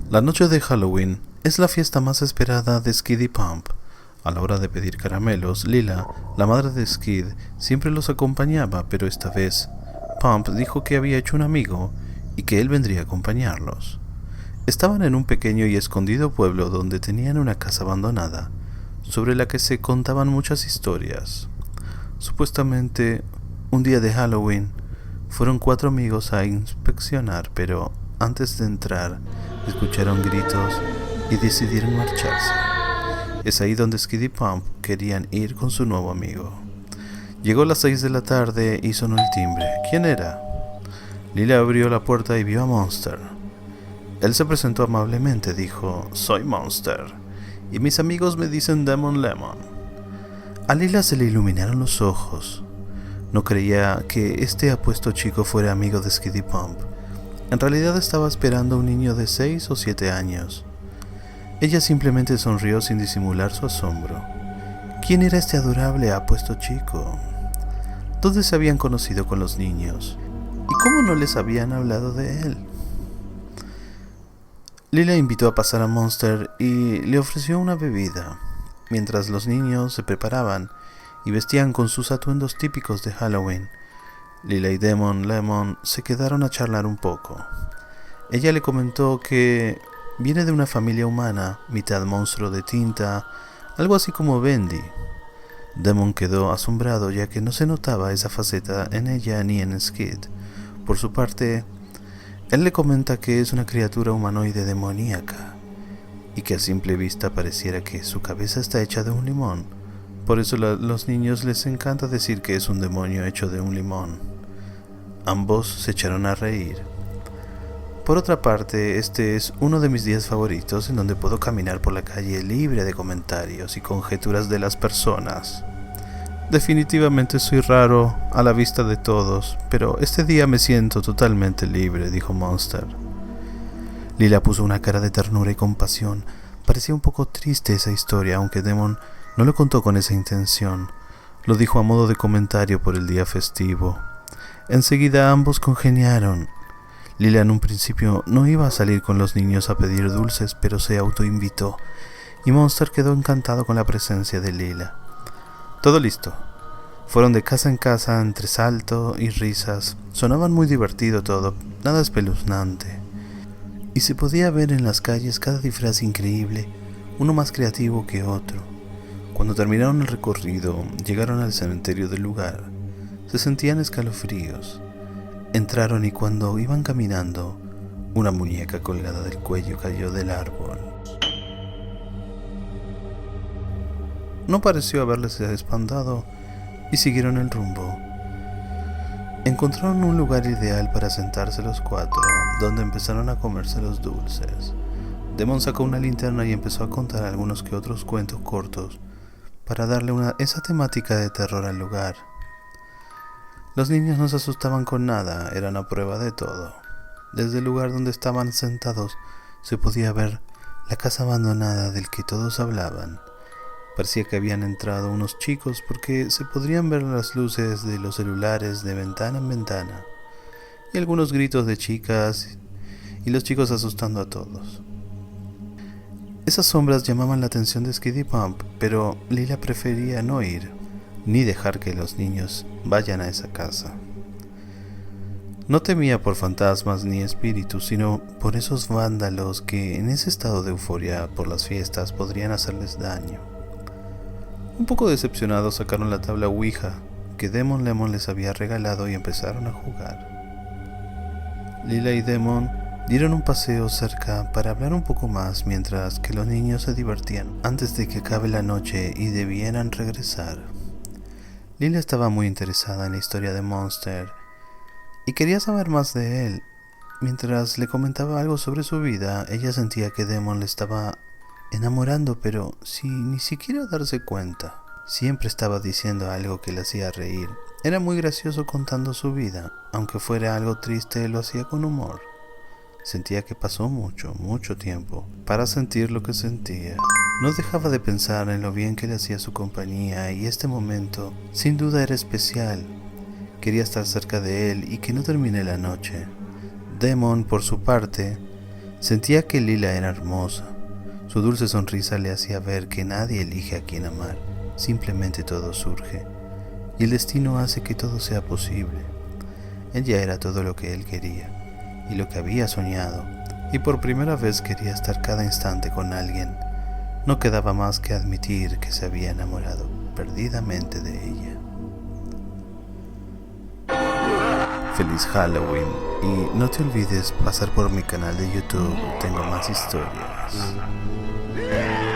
La noche de Halloween es la fiesta más esperada de Skid y Pump. A la hora de pedir caramelos, Lila, la madre de Skid, siempre los acompañaba, pero esta vez Pump dijo que había hecho un amigo y que él vendría a acompañarlos. Estaban en un pequeño y escondido pueblo donde tenían una casa abandonada, sobre la que se contaban muchas historias. Supuestamente, un día de Halloween, fueron 4 amigos a inspeccionar, pero antes de entrar, escucharon gritos y decidieron marcharse. Es ahí donde Skid y Pump querían ir con su nuevo amigo. Llegó a las 6 de la tarde y sonó el timbre. ¿Quién era? Lila abrió la puerta y vio a Monster. Él se presentó amablemente, dijo: "Soy Monster, y mis amigos me dicen Demon Lemon". A Lila se le iluminaron los ojos. No creía que este apuesto chico fuera amigo de Skid y Pump. En realidad estaba esperando a un niño de 6 o 7 años. Ella simplemente sonrió sin disimular su asombro. ¿Quién era este adorable apuesto chico? ¿Dónde se habían conocido con los niños? ¿Y cómo no les habían hablado de él? Lila invitó a pasar a Monster y le ofreció una bebida, mientras los niños se preparaban y vestían con sus atuendos típicos de Halloween. Lila y Demon Lemon se quedaron a charlar un poco. Ella le comentó que viene de una familia humana, mitad monstruo de tinta, algo así como Bendy. Demon quedó asombrado ya que no se notaba esa faceta en ella ni en Skid. Por su parte, él le comenta que es una criatura humanoide demoníaca y que a simple vista pareciera que su cabeza está hecha de un limón. Por eso a los niños les encanta decir que es un demonio hecho de un limón. Ambos se echaron a reír. Por otra parte, este es uno de mis días favoritos en donde puedo caminar por la calle libre de comentarios y conjeturas de las personas. Definitivamente soy raro a la vista de todos, pero este día me siento totalmente libre, dijo Monster. Lila puso una cara de ternura y compasión. Parecía un poco triste esa historia, aunque Demon no lo contó con esa intención. Lo dijo a modo de comentario por el día festivo. Enseguida ambos congeniaron. Lila en un principio no iba a salir con los niños a pedir dulces, pero se autoinvitó, y Monster quedó encantado con la presencia de Lila. Todo listo. Fueron de casa en casa entre salto y risas. Sonaban muy divertido todo, nada espeluznante. Y se podía ver en las calles cada disfraz increíble, uno más creativo que otro. Cuando terminaron el recorrido, llegaron al cementerio del lugar. Se sentían escalofríos. Entraron y cuando iban caminando, una muñeca colgada del cuello cayó del árbol. No pareció haberles espantado y siguieron el rumbo. Encontraron un lugar ideal para sentarse los 4, donde empezaron a comerse los dulces. Demon sacó una linterna y empezó a contar algunos que otros cuentos cortos para darle esa temática de terror al lugar. Los niños no se asustaban con nada, eran a prueba de todo. Desde el lugar donde estaban sentados se podía ver la casa abandonada del que todos hablaban. Parecía que habían entrado unos chicos porque se podrían ver las luces de los celulares de ventana en ventana y algunos gritos de chicas y los chicos asustando a todos. Esas sombras llamaban la atención de Skid y Pump, pero Lila prefería no ir ni dejar que los niños vayan a esa casa. No temía por fantasmas ni espíritus, sino por esos vándalos que en ese estado de euforia por las fiestas podrían hacerles daño. Un poco decepcionados sacaron la tabla Ouija que Demon Lemon les había regalado y empezaron a jugar. Lila y Demon dieron un paseo cerca para hablar un poco más mientras que los niños se divertían antes de que acabe la noche y debieran regresar. Lila estaba muy interesada en la historia de Monster y quería saber más de él. Mientras le comentaba algo sobre su vida, ella sentía que Demon le estaba enamorando, pero sin ni siquiera darse cuenta. Siempre estaba diciendo algo que le hacía reír. Era muy gracioso contando su vida, aunque fuera algo triste, lo hacía con humor. Sentía que pasó mucho tiempo para sentir lo que sentía. No dejaba de pensar en lo bien que le hacía su compañía y este momento sin duda era especial. Quería estar cerca de él y que no termine la noche. Demon, por su parte, Sentía que Lila era hermosa. Su dulce sonrisa le hacía ver que nadie elige a quien amar, simplemente todo surge, y el destino hace que todo sea posible. Ella era todo lo que él quería, y lo que había soñado, y por primera vez quería estar cada instante con alguien. No quedaba más que admitir que se había enamorado perdidamente de ella. Feliz Halloween y no te olvides pasar por mi canal de YouTube, tengo más historias. Yeah!